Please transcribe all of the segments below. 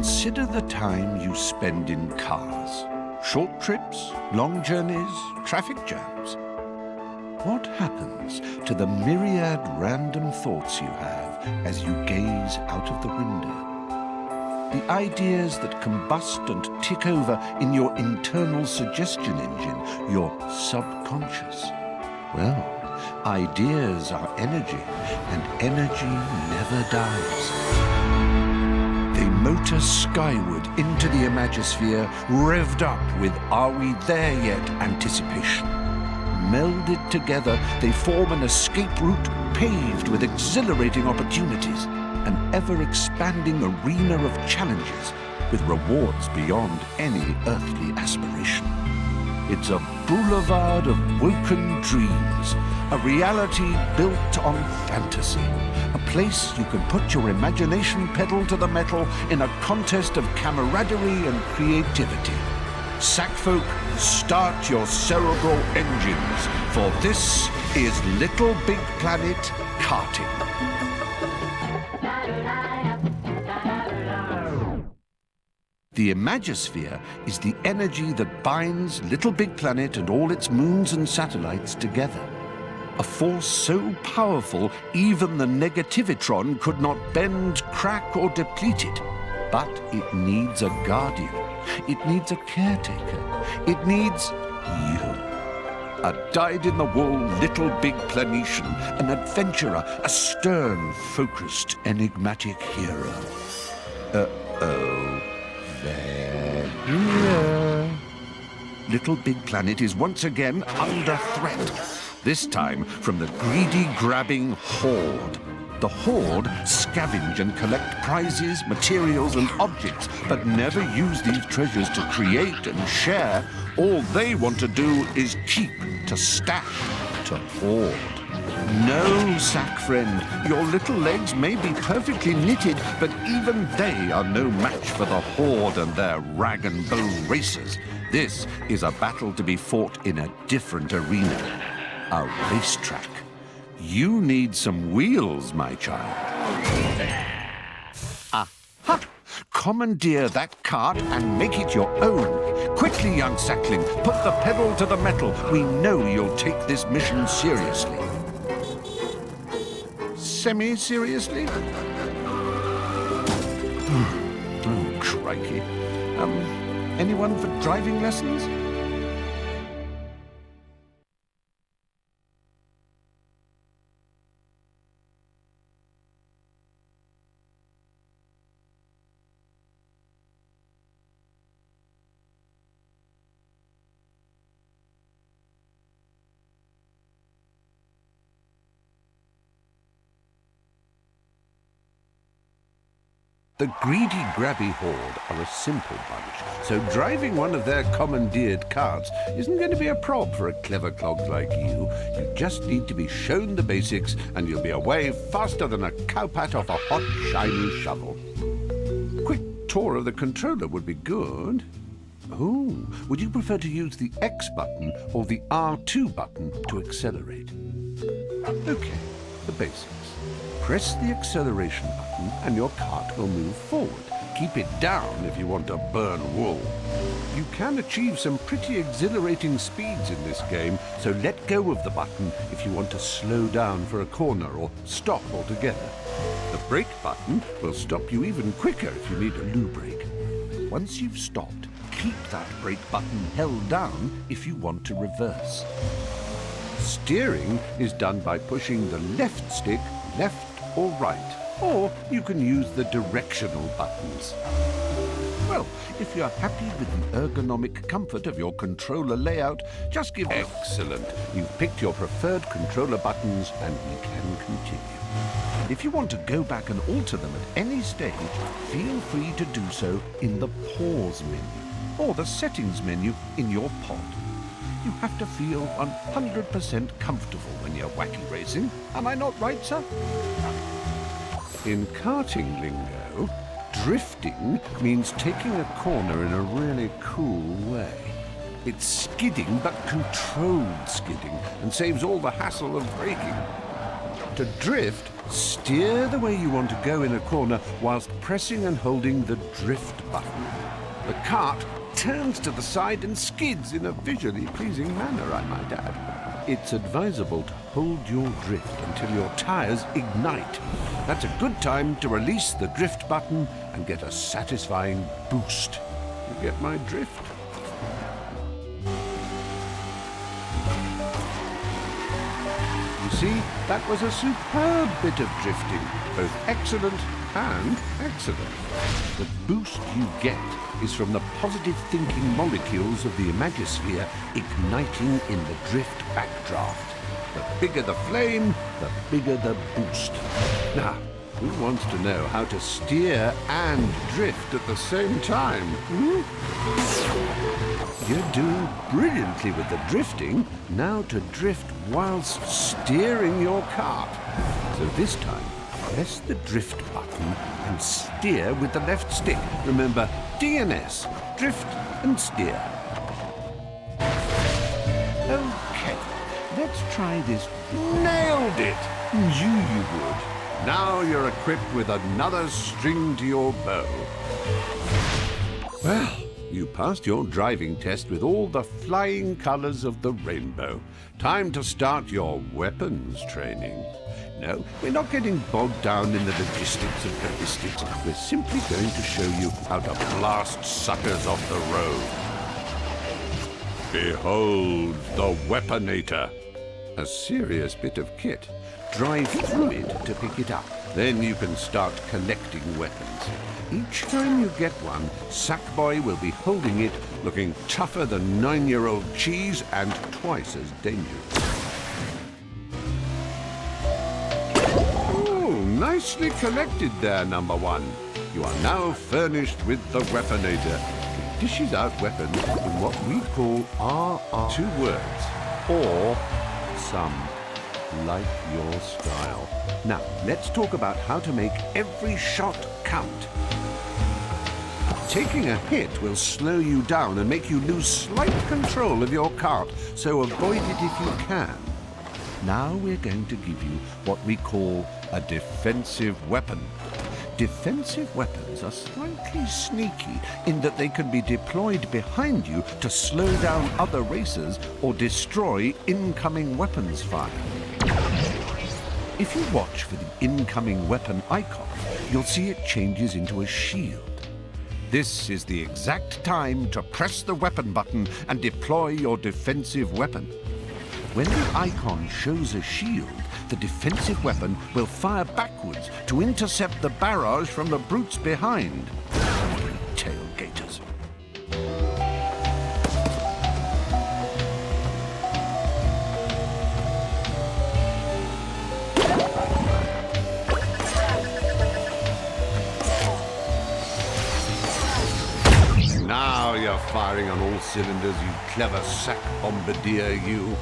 Consider the time you spend in cars. Short trips, long journeys, traffic jams. What happens to the myriad random thoughts you have as you gaze out of the window? The ideas that combust and tick over in your internal suggestion engine, your subconscious. Well, ideas are energy, and energy never dies. They motor skyward into the Imagisphere, revved up with "Are we there yet?" anticipation. Melded together, they form an escape route paved with exhilarating opportunities, an ever-expanding arena of challenges with rewards beyond any earthly aspiration. It's a boulevard of woken dreams, a reality built on fantasy, a place you can put your imagination pedal to the metal in a contest of camaraderie and creativity. Sackfolk, start your cerebral engines, for this is Little Big Planet Karting. The Imagisphere is the energy that binds Little Big Planet and all its moons and satellites together. A force so powerful even the negativitron could not bend, crack, or deplete it. But it needs a guardian. It needs a caretaker. It needs you. A dyed-in-the-wool Little Big Planetian, an adventurer, a stern, focused, enigmatic hero. Uh-oh. They're here. Little Big Planet is once again under threat. This time from the greedy, grabbing Horde. The Horde scavenge and collect prizes, materials, and objects, but never use these treasures to create and share. All they want to do is keep, to stash, to hoard. No, sack friend, your little legs may be perfectly knitted, but even they are no match for the Horde and their rag and bone racers. This is a battle to be fought in a different arena. A racetrack. You need some wheels, my child. Aha! Commandeer that cart and make it your own. Quickly, young sackling, put the pedal to the metal. We know you'll take this mission seriously. Semi-seriously? Oh, crikey. Anyone for driving lessons? The greedy, grabby Horde are a simple bunch, so driving one of their commandeered carts isn't going to be a prob for a clever clog like you. You just need to be shown the basics, and you'll be away faster than a cowpat off a hot, shiny shovel. Quick tour of the controller would be good. Oh, would you prefer to use the X button or the R2 button to accelerate? Okay, the basics. Press the acceleration button and your cart will move forward. Keep it down if you want to burn wool. You can achieve some pretty exhilarating speeds in this game, so let go of the button if you want to slow down for a corner or stop altogether. The brake button will stop you even quicker if you need a loo brake. Once you've stopped, keep that brake button held down if you want to reverse. Steering is done by pushing the left stick left or right, or you can use the directional buttons. Well, if you're happy with the ergonomic comfort of your controller layout, just give excellent. You've picked your preferred controller buttons and we can continue. And if you want to go back and alter them at any stage, feel free to do so in the pause menu or the settings menu in your pod. You have to feel 100% comfortable when you're wacky racing. Am I not right, sir? In karting lingo, drifting means taking a corner in a really cool way. It's skidding, but controlled skidding, and saves all the hassle of braking. To drift, steer the way you want to go in a corner whilst pressing and holding the drift button. The kart turns to the side and skids in a visually pleasing manner, I might add. It's advisable to hold your drift until your tyres ignite. That's a good time to release the drift button and get a satisfying boost. You get my drift? You see, that was a superb bit of drifting, both excellent and excellent. The boost you get is from the positive thinking molecules of the imagosphere igniting in the drift backdraft. The bigger the flame, the bigger the boost. Now, who wants to know how to steer and drift at the same time? You're doing brilliantly with the drifting. Now to drift whilst steering your kart. So this time, press the drift button and steer with the left stick. Remember, DNS, drift and steer. Okay, let's try this. Nailed it! Knew you would. Now you're equipped with another string to your bow. Well, you passed your driving test with all the flying colours of the rainbow. Time to start your weapons training. No, we're not getting bogged down in the logistics of ballistics. We're simply going to show you how to blast suckers off the road. Behold the weaponator. A serious bit of kit. Drive through it to pick it up. Then you can start collecting weapons. Each time you get one, Sackboy will be holding it, looking tougher than 9-year-old cheese and twice as dangerous. Oh, nicely collected there, number one. You are now furnished with the weaponator. It dishes out weapons in what we call RR. 2 words. Or some. Like your style. Now, let's talk about how to make every shot count. Taking a hit will slow you down and make you lose slight control of your kart, so avoid it if you can. Now we're going to give you what we call a defensive weapon. Defensive weapons are slightly sneaky in that they can be deployed behind you to slow down other racers or destroy incoming weapons fire. If you watch for the incoming weapon icon, you'll see it changes into a shield. This is the exact time to press the weapon button and deploy your defensive weapon. When the icon shows a shield, the defensive weapon will fire backwards to intercept the barrage from the brutes behind. Tailgaters. Now you're firing on all cylinders, you clever sack bombardier, you.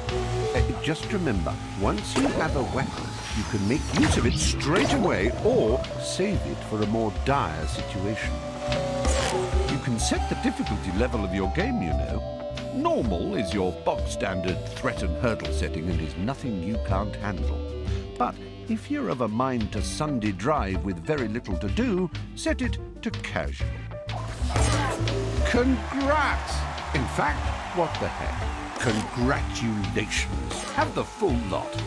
Just remember, once you have a weapon, you can make use of it straight away or save it for a more dire situation. You can set the difficulty level of your game, you know. Normal is your bog-standard threat and hurdle setting and is nothing you can't handle. But if you're of a mind to Sunday drive with very little to do, set it to casual. Congrats! In fact, what the heck? Congratulations. Have the full lot.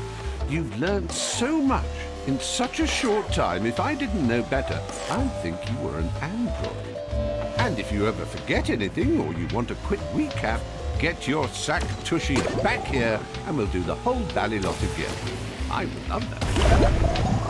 You've learned so much in such a short time. If I didn't know better, I'd think you were an android. And if you ever forget anything or you want a quick recap, get your sack tushy back here and we'll do the whole bally lot again. I would love that.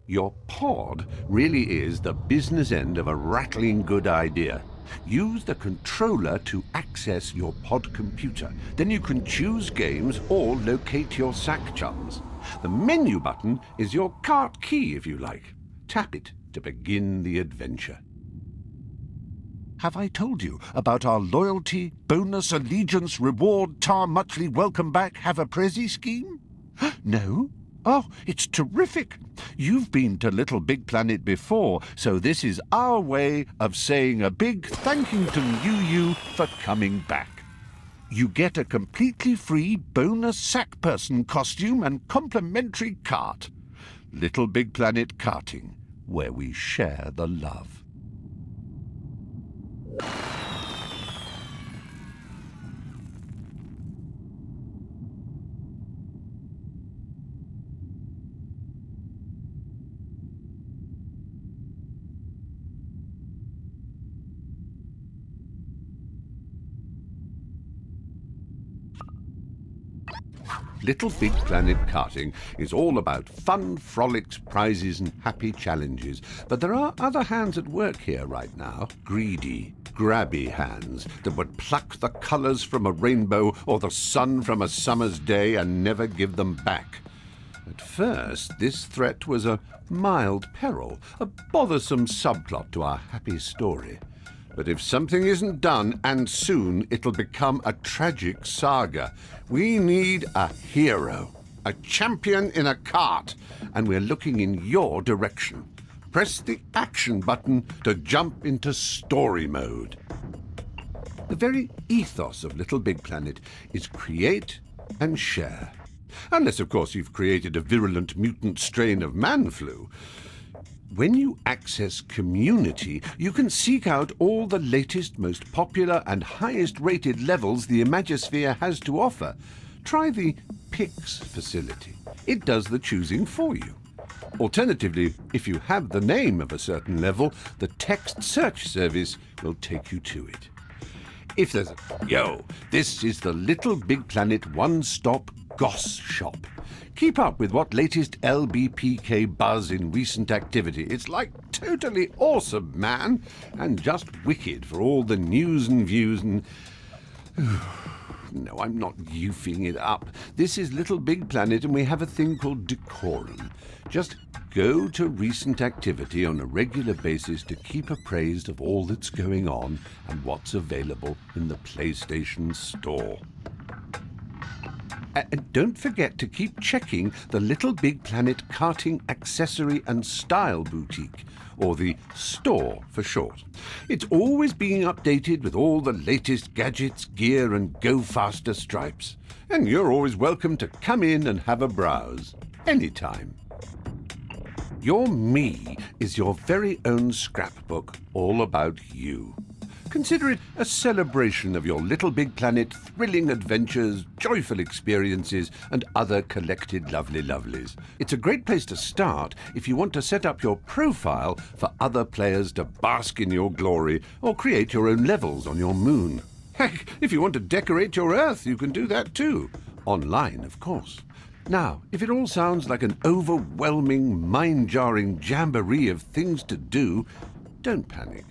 Your pod really is the business end of a rattling good idea. Use the controller to access your pod computer. Then you can choose games or locate your sack chums. The menu button is your kart key, if you like. tap it to begin the adventure. Have I told you about our loyalty, bonus, allegiance, reward, tar, muchly welcome back, have a prezi scheme? No? Oh, it's terrific. You've been to Little Big Planet before, so this is our way of saying a big thank you to you for coming back. You get a completely free bonus sack person costume and complimentary cart. Little Big Planet Karting, where we share the love. Little Big Planet Karting is all about fun, frolics, prizes and happy challenges. But there are other hands at work here right now. Greedy, grabby hands that would pluck the colours from a rainbow or the sun from a summer's day and never give them back. At first, this threat was a mild peril, a bothersome subplot to our happy story. But if something isn't done, and soon, it'll become a tragic saga. We need a hero, a champion in a cart, and we're looking in your direction. Press the action button to jump into story mode. The very ethos of Little Big Planet is create and share. Unless, of course, you've created a virulent mutant strain of man flu. When you access Community, you can seek out all the latest, most popular and highest-rated levels the Imagisphere has to offer. Try the Pix facility. It does the choosing for you. Alternatively, if you have the name of a certain level, the text search service will take you to it. If there's this is the Little Big Planet one-stop Goss shop. Keep up with what latest LBPK buzz in recent activity. It's like totally awesome, man, and just wicked for all the news and views and... No, I'm not yoofing it up. This is Little Big Planet and we have a thing called decorum. Just go to recent activity on a regular basis to keep appraised of all that's going on and what's available in the PlayStation Store. And don't forget to keep checking the Little Big Planet Karting Accessory and Style Boutique, or the store for short. It's always being updated with all the latest gadgets, gear and go-faster stripes. And you're always welcome to come in and have a browse, anytime. Your Me is your very own scrapbook all about you. Consider it a celebration of your Little Big Planet thrilling adventures, joyful experiences, and other collected lovely lovelies. It's a great place to start if you want to set up your profile for other players to bask in your glory or create your own levels on your moon. Heck, if you want to decorate your Earth, you can do that too. Online, of course. Now, if it all sounds like an overwhelming, mind-jarring jamboree of things to do, don't panic.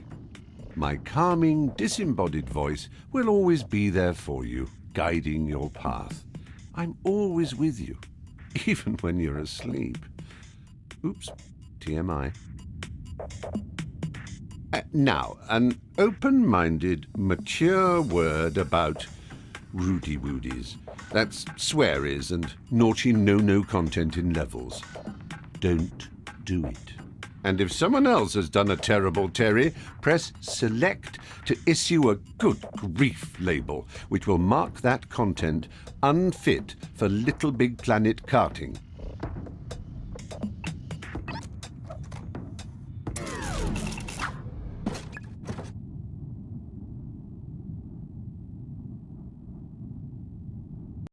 My calming, disembodied voice will always be there for you, guiding your path. I'm always with you, even when you're asleep. Oops, TMI. Now, an open-minded, mature word about Rudy-woodies. That's swearies and naughty no-no content in levels. Don't do it. And if someone else has done a terrible Terry, press Select to issue a good grief label, which will mark that content unfit for Little Big Planet Karting.